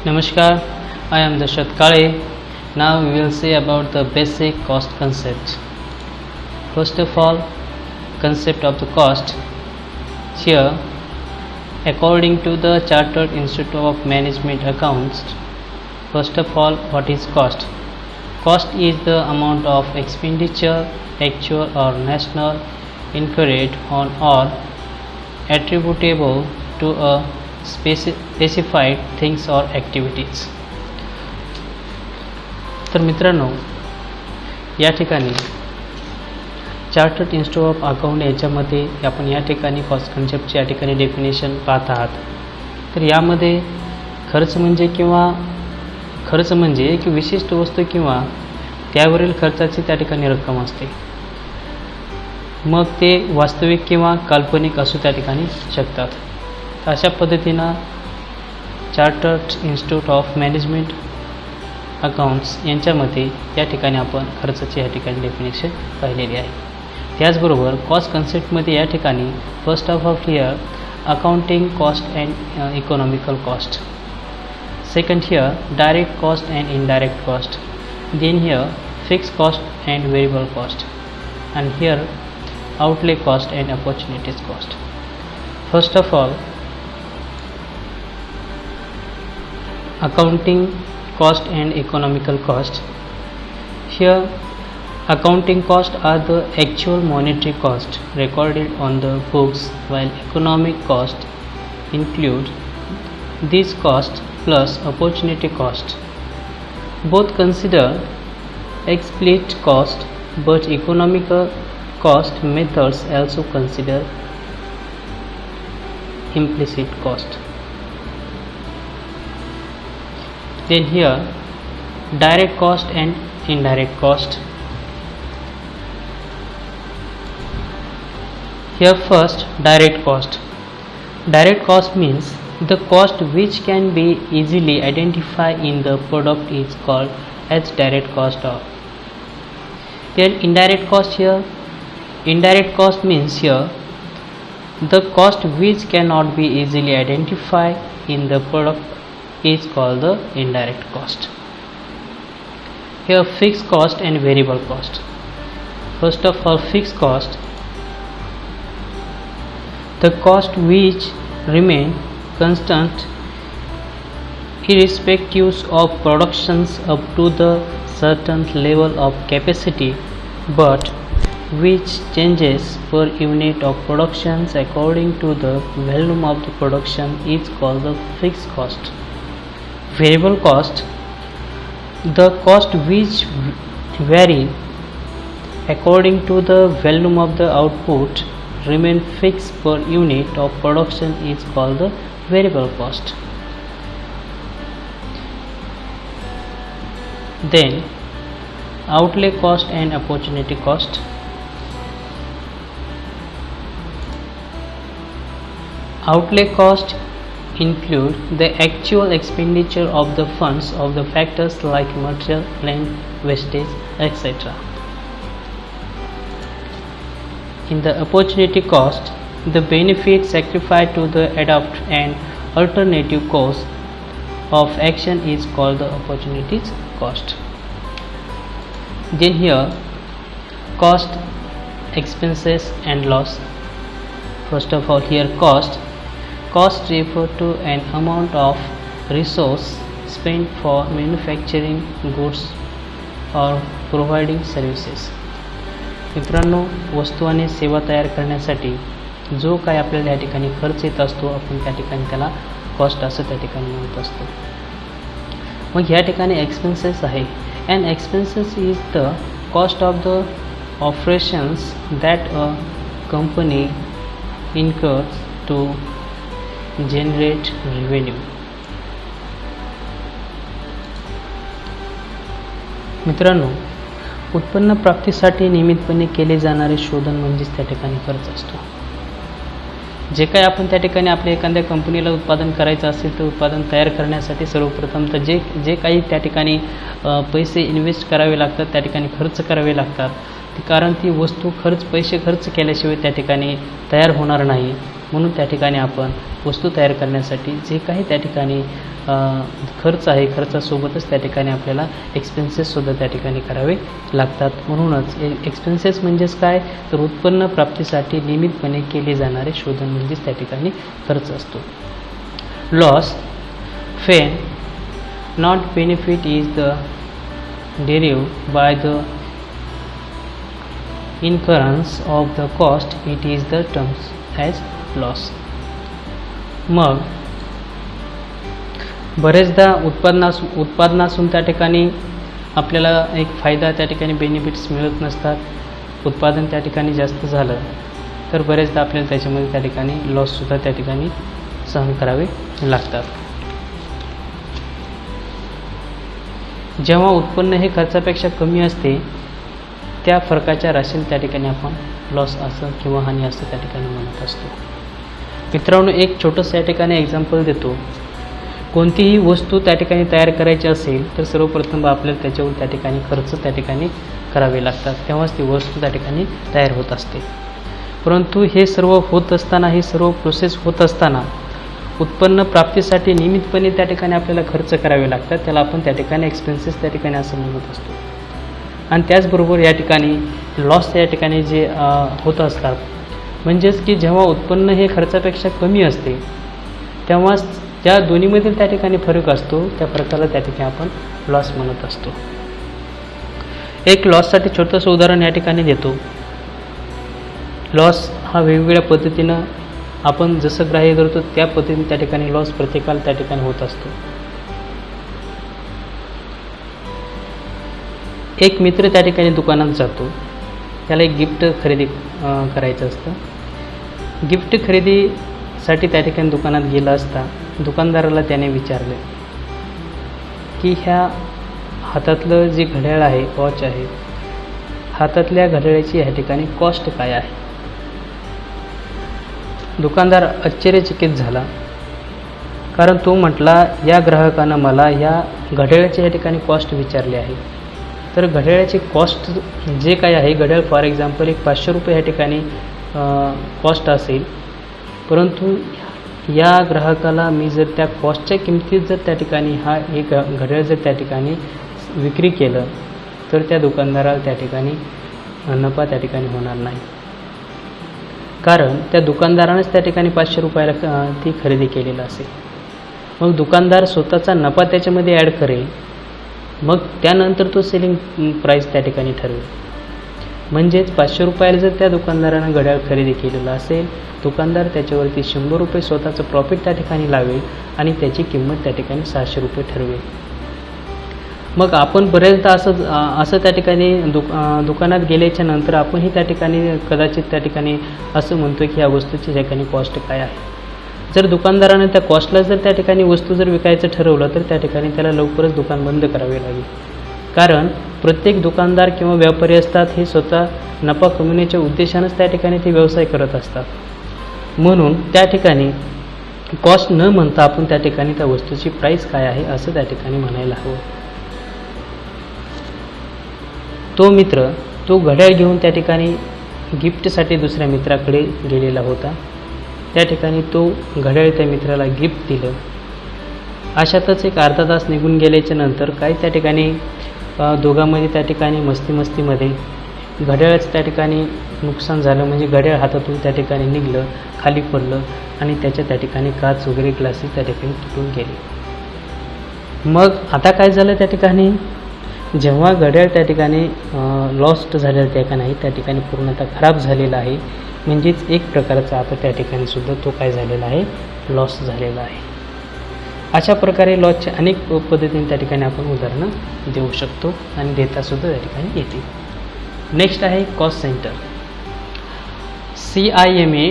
Namaskar, I am Dashat Kale. Now we will say about the basic cost concept. First of all, concept of the cost. Here, according to the Chartered Institute of Management Accounts, first of all, what is cost? Cost is the amount of expenditure, actual or national, incurred on or attributable to a specified things or activities. तर मित्रांनो, या ठिकाणी chartered institute of account याच्यामध्ये आपण या ठिकाणी cost कन्सेप्टची या ठिकाणी डेफिनेशन पाहत आहात. तर यामध्ये खर्च म्हणजे की विशिष्ट वस्तू किंवा त्यावरील खर्चाची त्या ठिकाणी रक्कम असते. मग ते वास्तविक किंवा काल्पनिक असू त्या ठिकाणी शकतात. अशा पद्धतीनं chartered institute of management accounts यांच्यामध्ये या ठिकाणी आपण खर्चाची या ठिकाणी डेफिनेशन पाहिलेली आहे. त्याचबरोबर कॉस्ट कन्सेप्टमध्ये या ठिकाणी first of all here accounting cost and economical cost. Second here direct cost and indirect cost. Then here fixed cost and variable cost. And here outlay cost and opportunities cost. First of all, accounting cost and economical cost. Here accounting cost are the actual monetary cost recorded on the books, while economic cost include these costs plus opportunity cost. Both consider explicit cost, but economical cost methods also consider implicit cost. Then here direct cost and indirect cost. Here first direct cost. Direct cost means the cost which can be easily identified in the product is called as direct cost. Then indirect cost. Here indirect cost means here the cost which cannot be easily identified in the product is called the indirect cost. Here fixed cost and variable cost. First of all, fixed cost, the cost which remain constant irrespective of productions up to the certain level of capacity, but which changes per unit of productions according to the volume of the production is called the fixed cost. Variable cost, the cost which vary according to the volume of the output remain fixed per unit of production is called the variable cost. Then outlay cost and opportunity cost. Outlay cost include the actual expenditure of the funds of the factors like material, land, wastage, etc. In the opportunity cost, the benefit sacrificed to the adopt an alternative course of action is called the opportunity cost. Then here cost, expenses and loss. First of all, here cost refer to an amount of resource spent for manufacturing goods or providing services. मित्रांनो, वस्तू आणि सेवा तयार करण्यासाठी जो काय आपल्याला या ठिकाणी खर्च येत असतो आपण त्या ठिकाणी त्याला कॉस्ट असं त्या ठिकाणी म्हणत असतो. मग या ठिकाणी एक्सपेन्सेस आहे. And expenses is the cost of the operations that a company incurs to generate revenue. मित्रांनो, उत्पन्न प्राप्तीसाठी नियमितपणे केले जाणारे शोधन म्हणजेच त्या ठिकाणी खर्च असतो. जे काही आपण त्या ठिकाणी आपल्या एखाद्या कंपनीला उत्पादन करायचं असेल तर उत्पादन तयार करण्यासाठी सर्वप्रथम तर जे काही त्या ठिकाणी पैसे इन्व्हेस्ट करावे लागतात, त्या ठिकाणी खर्च करावे लागतात, कारण ती वस्तू पैसे खर्च केल्याशिवाय त्या ठिकाणी तयार होणार नाही. म्हणून त्या ठिकाणी आपण वस्तू तयार करण्यासाठी जे काही त्या ठिकाणी खर्च आहे, खर्चासोबतच त्या ठिकाणी आपल्याला एक्सपेन्सेससुद्धा त्या ठिकाणी करावे लागतात. म्हणूनच एक्सपेन्सेस म्हणजेच काय, तर उत्पन्न प्राप्तीसाठी नियमितपणे केले जाणारे शोधन म्हणजेच त्या ठिकाणी खर्च असतो. Loss when not benefit is the derived by the incurrence of the cost, it is the terms as loss. मग बरेचदा उत्पादनासून त्या ठिकाणी आपल्याला एक फायदा त्या ठिकाणी बेनिफिट्स मिळत नसतात. उत्पादन त्या ठिकाणी जास्त झालं तर बरेचदा आपल्याला त्याच्यामध्ये त्या ठिकाणी लॉससुद्धा त्या ठिकाणी सहन करावे लागतात. जेव्हा उत्पन्न हे खर्चापेक्षा कमी असते त्या फरकाच्या राशीला त्या ठिकाणी आपण लॉस असं किंवा हानी असं त्या ठिकाणी म्हणत असतो. मित्रांनो, एक छोटंसं या ठिकाणी एक्झाम्पल देतो. कोणतीही वस्तू त्या ठिकाणी तयार करायची असेल तर सर्वप्रथम आपल्याला त्याच्यावर त्या ठिकाणी खर्च त्या ठिकाणी करावे लागतात, तेव्हाच ती वस्तू त्या ठिकाणी तयार होत असते. परंतु हे सर्व होत असताना, हे सर्व प्रोसेस होत असताना उत्पन्न प्राप्तीसाठी नियमितपणे त्या ठिकाणी आपल्याला खर्च करावे लागतात. त्याला आपण त्या ठिकाणी एक्सपेन्सेस त्या ठिकाणी असं म्हणत असतो. आणि त्याचबरोबर या ठिकाणी लॉस या ठिकाणी जे होत असतात, म्हणजेच की जेव्हा उत्पन्न हे खर्चापेक्षा कमी असते तेव्हाच त्या दोन्हीमधील त्या ठिकाणी फरक असतो, त्या फरकाला त्या ठिकाणी आपण लॉस म्हणत असतो. एक लॉससाठी छोटंसं उदाहरण या ठिकाणी देतो. लॉस हा वेगवेगळ्या पद्धतीनं आपण जसं ग्राह्य धरतो त्या पद्धतीने त्या ठिकाणी लॉस प्रत्येकाला त्या ठिकाणी होत असतो. एक मित्र त्या ठिकाणी दुकानात जातो, त्याला एक गिफ्ट खरेदी करायचं असतं. गिफ्ट खरेदीसाठी त्या ठिकाणी दुकानात गेला असता दुकानदाराला त्याने विचारले की ह्या हातातलं जे घड्याळ आहे, वॉच आहे, हातातल्या घड्याळाची ह्या ठिकाणी कॉस्ट काय आहे. दुकानदार आश्चर्यचकित झाला, कारण तो म्हटला या ग्राहकानं मला या घड्याळाची या ठिकाणी कॉस्ट विचारली आहे. तर घड्याळाची कॉस्ट जे काय आहे, घड्याळ फॉर एक्झाम्पल एक 500 रुपये या ठिकाणी कॉस्ट असेल, परंतु या ग्राहकाला मी जर त्या कॉस्टच्या किमतीत जर त्या ठिकाणी हा एक घड्याळ जर त्या ठिकाणी विक्री केलं तर त्या दुकानदाराला त्या ठिकाणी नफा त्या ठिकाणी होणार नाही, कारण त्या दुकानदारानेच त्या ठिकाणी 500 रुपयाला ती खरेदी केलेलं असेल. मग दुकानदार स्वतःचा नफा त्याच्यामध्ये ॲड करेल, मग त्यानंतर तो सेलिंग प्राईस त्या ठिकाणी ठरवेल. म्हणजेच 500 रुपयाला जर त्या दुकानदारानं घड्याळ खरेदी केलेलं असेल, दुकानदार त्याच्यावरती 100 रुपये स्वतःचं प्रॉफिट त्या ठिकाणी लावेल आणि त्याची किंमत त्या ठिकाणी 600 रुपये ठरवेल. मग आपण बरेचदा असं त्या ठिकाणी दुकानात गेल्याच्या नंतर आपणही त्या ठिकाणी कदाचित त्या ठिकाणी असं म्हणतो की या वस्तूची त्या ठिकाणी कॉस्ट काय आहे. जर दुकानदाराने त्या कॉस्टला जर त्या ठिकाणी वस्तू जर विकायचं ठरवलं तर त्या ठिकाणी त्याला लवकरच दुकान बंद करावे लागेल, कारण प्रत्येक दुकानदार किंवा व्यापारी असतात हे स्वतः नफा कमवण्याच्या उद्देशानंच त्या ठिकाणी ते व्यवसाय करत असतात. म्हणून त्या ठिकाणी कॉस्ट न म्हणता आपण त्या ठिकाणी त्या वस्तूची प्राईस काय आहे असं त्या ठिकाणी म्हणायला हवं. तो मित्र तो घड्याळ घेऊन त्या ठिकाणी गिफ्टसाठी दुसऱ्या मित्राकडे गेलेला होता. त्या ठिकाणी तो घड्याळ त्या मित्राला गिफ्ट दिलं. अशातच एक अर्धा तास निघून गेल्याच्या नंतर काही त्या ठिकाणी दोघांमध्ये त्या ठिकाणी मस्तीमध्ये घड्याळाचं त्या ठिकाणी नुकसान झालं. म्हणजे घड्याळ हातातून त्या ठिकाणी निघलं, खाली पडलं आणि त्याच्या त्या ठिकाणी काच वगैरे ग्लासेस त्या ठिकाणी तुटून गेले. मग आता काय झालं, त्या ठिकाणी जेव्हा घड्याळ त्या ठिकाणी लॉस्ट झालेलं त्या ठिकाणी पूर्णतः खराब झालेला आहे, म्हणजेच एक प्रकारचा आता त्या ठिकाणी सुद्धा तो काय झालेला आहे, लॉस झालेला आहे. अशा प्रकारे लॉसचे अनेक पद्धतीने त्या ठिकाणी आपण उदाहरणं देऊ शकतो आणि देतासुद्धा त्या ठिकाणी येते. नेक्स्ट आहे cost centre. CIMA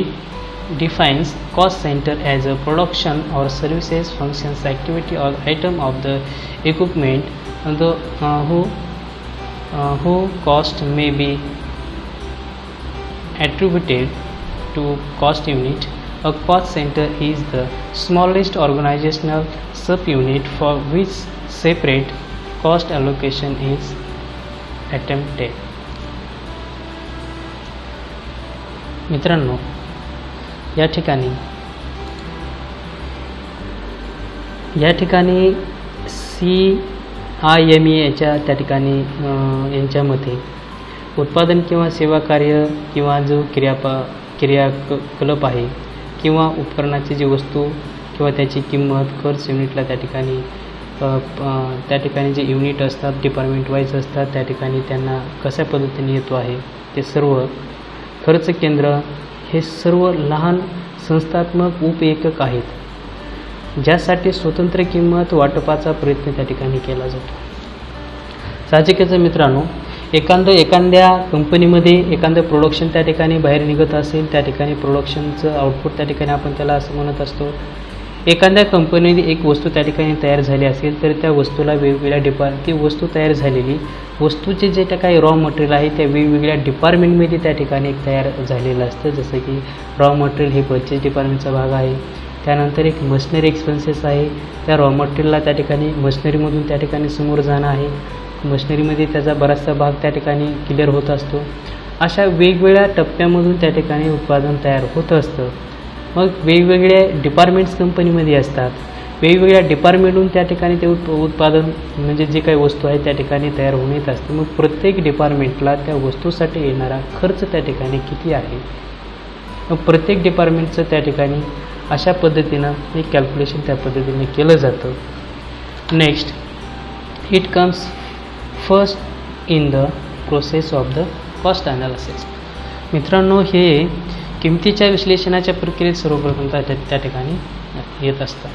defines cost center as a production or services, functions, activity or item of the equipment who cost may be attributed to cost unit. A cost center is the smallest organizational subunit for which separate cost allocation is attempted. मित्रांनो, या ठिकाणी CIME याच्या त्या ठिकाणी यांच्यामध्ये उत्पादन किंवा सेवा कार्य किंवा जो क्रियाकलाप आहे किंवा उपकरणाची जी वस्तू किंवा त्याची किंमत खर्च युनिटला त्या ठिकाणी जे युनिट असतात डिपार्टमेंट वाईज असतात त्या ठिकाणी त्यांना कशा पद्धतीने येतो आहे ते सर्व खर्च केंद्र हे सर्व लहान संस्थात्मक उपएकक आहेत ज्यासाठी स्वतंत्र किंमत वाटपाचा प्रयत्न त्या ठिकाणी केला जातो. साहजिकच मित्रांनो, एखाद्या कंपनीमध्ये एखादं प्रोडक्शन त्या ठिकाणी बाहेर निघत असेल त्या ठिकाणी प्रोडक्शनचं आउटपुट त्या ठिकाणी आपण त्याला असं म्हणत असतो. एखाद्या कंपनीमध्ये एक वस्तू त्या ठिकाणी तयार झाली असेल तर त्या वस्तूला वेगवेगळ्या ती वस्तू तयार झालेली वस्तूचे जे काही रॉ मटेरियल आहे त्या वेगवेगळ्या डिपार्टमेंटमध्ये त्या ठिकाणी एक तयार झालेलं असतं. जसं की रॉ मटेरियल हे परचेस डिपार्टमेंटचा भाग आहे. त्यानंतर एक मशिनरी एक्सपेन्सेस आहे. त्या रॉ मटेरियलला त्या ठिकाणी मशिनरीमधून त्या ठिकाणी समोर जाणं आहे. मशिनरीमध्ये त्याचा बराचसा भाग त्या ठिकाणी क्लिअर होत असतो. अशा वेगवेगळ्या टप्प्यामधून त्या ठिकाणी उत्पादन तयार होत असतं. मग वेगवेगळ्या डिपार्टमेंट्स कंपनीमध्ये असतात. वेगवेगळ्या डिपार्टमेंटहून त्या ठिकाणी ते उत्पादन म्हणजे जे काही वस्तू आहे त्या ठिकाणी तयार होऊन येत असते. मग प्रत्येक डिपार्टमेंटला त्या वस्तूसाठी येणारा खर्च त्या ठिकाणी किती आहे मग प्रत्येक डिपार्टमेंटचं त्या ठिकाणी अशा पद्धतीनं एक कॅल्क्युलेशन त्या पद्धतीने केलं जातं. Next it comes first in the process of the cost analysis. मित्रांनो, हे किमतीच्या विश्लेषणाच्या प्रक्रियेत सर्वप्रथम त्या ठिकाणी येत असतं.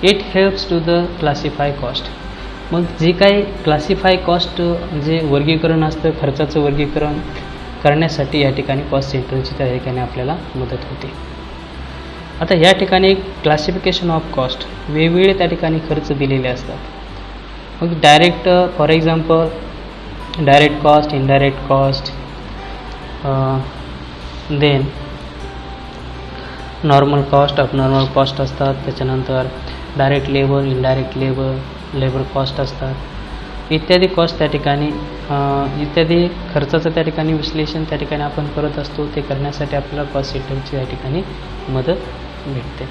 It helps to the classify cost. मग जे काही क्लासिफाय कॉस्ट जे वर्गीकरण असतं खर्चाचं वर्गीकरण करण्यासाठी या ठिकाणी कॉस्ट सेंटरची त्या ठिकाणी आपल्याला मदत होते. आता या ठिकाणी क्लासिफिकेशन ऑफ कॉस्ट वेगवेगळे त्या ठिकाणी खर्च दिलेले असतात. मग direct for example direct cost, indirect cost, then normal cost, abnormal cost असतात. त्याच्यानंतर direct labour, indirect labour cost असतात. इत्यादी कॉस्ट त्या ठिकाणी इत्यादी खर्चाचं त्या ठिकाणी विश्लेषण त्या ठिकाणी आपण करत असतो. ते करण्यासाठी आपल्याला कॉस्ट सेंटरची या ठिकाणी मदत भेटते.